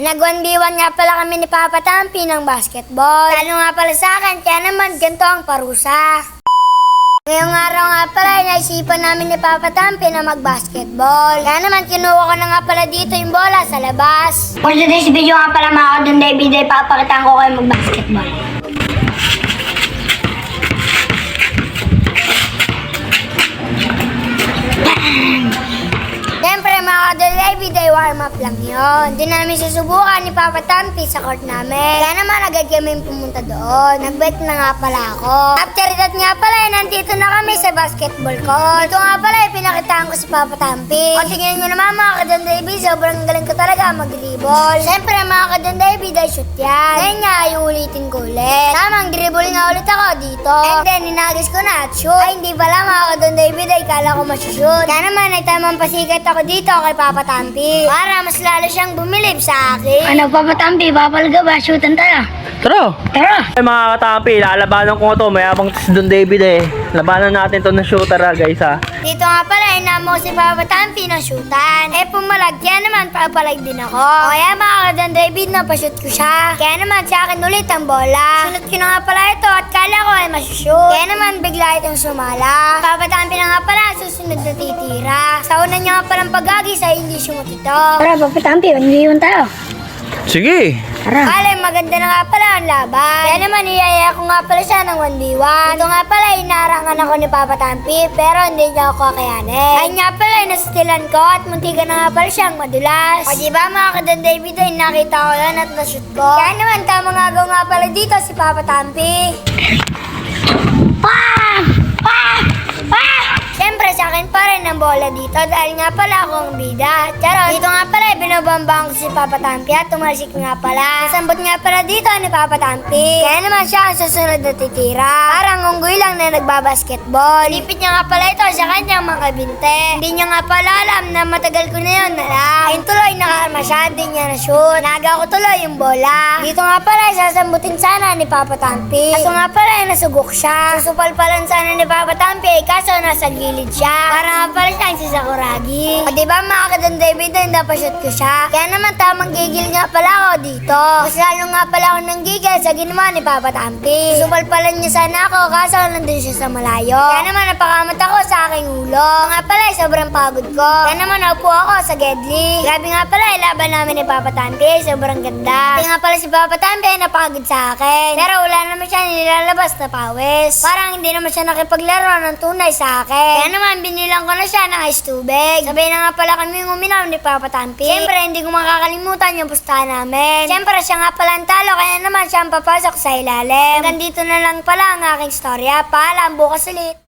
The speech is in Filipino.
Nag-1v1 nga pala kami ni Papa Tampi ng basketball. Lalo nga pala sa akin, kaya naman ganito ang parusa. Ngayong araw nga pala, naisipan namin ni Papa Tampi na mag-basketball. Kaya naman, kinuha ko na nga pala dito yung bola sa labas. For today's video nga pala mga kadunday video, papakitaan ko kayo mag-basketball. Siyempre mga kadunday video, warm up lang yun. Di namin susubukan ni Papa Tampi sa court namin. Kaya naman agad kami pumunta doon. Nag-bet na nga pala ako. After that nga pala, nandito na kami sa basketball court. Dito nga pala, pinakitaan ko si Papa Tampi. O tingnan nyo naman mga kadunday video, sobrang galing ko talaga mag-dribble. Siyempre mga kadunday video, shoot yan. Ngayon nga, ay ulitin ko ulit. Tamang dribble nga ulit ako dito. And then, ninagis ko na at shoot. Ay, hindi pala mga kadunday video, kala ko masushoot. Kaya naman, ay tamang pasikat ako dito kay Papa Tampi para mas lalo siyang bumilib sa akin. Ano Papa Tampi, papalaga ba? Shootan tayo. Tara! Ay mga katampi, lalabanan ko to. Mayabang si Don David eh. Labanan natin to ng shooter guys ha. Dito nga pala, inamo si Papa Tampi na shootan. Pumalag, kaya naman papalag din ako. O kaya mga kadon David, napashoot ko siya. Kaya naman sa akin ulit ang bola. Sunod ko na nga pala ito at kala ko ay masushoot. Kaya naman bigla itong sumala. Papa Tampi na nga pala, susunod na titira. Sa una niya nga palang pagagi sa hindi sumot ito. Tara, Papa Tampi, mag-iwan tayo. Sige! Tara. Kala, maganda na nga pala ang laban. Kaya naman, iyaya ko nga pala siya ng 1v1. Ito nga pala, inarangan ako ni Papa Tampi, pero hindi niya ako kakayanin. Ay nga pala, nastilan ko at muntikan na nga pala siyang madulas. O diba mga kadon David, ay nakita ko yan at nashoot ko. Kaya naman, tamang agaw nga pala dito si Papa Tampi. Siyempre sa akin pa rin ang bola dito dahil nga pala akong bida. Charot, dito nga pala binabambang ko si Papa Tampi at tumalsik nga pala. Nasambot nga pala dito ni Papa Tampi. Kaya naman siya ang susunod na titira. Parang unggoy lang na nagbabasketball. Lipit niya nga pala ito sa kanyang mga binte. Hindi niya nga pala alam na matagal ko na yun nalang. Ayun tuloy nakarma siya, di niya na-shoot. Naga ko tuloy yung bola. Dito nga pala sasambutin sana ni Papa Tampi. Kaso nga pala nasugok siya. Susupalpalan sana ni Papa Tampi kaso nasa gilid siya. Para nga pala siyang si Sakuragi. O diba mga kadon David, napashoot ko siya. Kaya naman tamang gigil nga pala ako dito. Mas lalo nga pala ako ng gigil sa ginawa ni Papa Tampi. Susupalpalan niya sana ako kaso nandun siya sa malayo. Kaya naman napakamot ako sa aking ulo. Nga pala sobrang pagod ko. Kaya naman naupo ako sa Gedli. Grabe nga pala laban namin ni Papa Tampi. Sobrang ganda. Kaya nga pala si Papa Tampi napagod sa akin. Pero wala naman siya nilalabas na pawis. Parang hindi naman siya nakipaglaro ng tunay sa akin. Kaya naman binilang ko na siya ng ice tubig. Sabay na nga pala kami uminom ni Papa Tampi. Siyempre hindi ko makakalimutan yung pustahan namin. Siyempre siya nga pala ang talo kaya naman siya ang papasok sa ilalim. Hanggang dito na lang pala ang aking storya. Paalam, bukas ulit.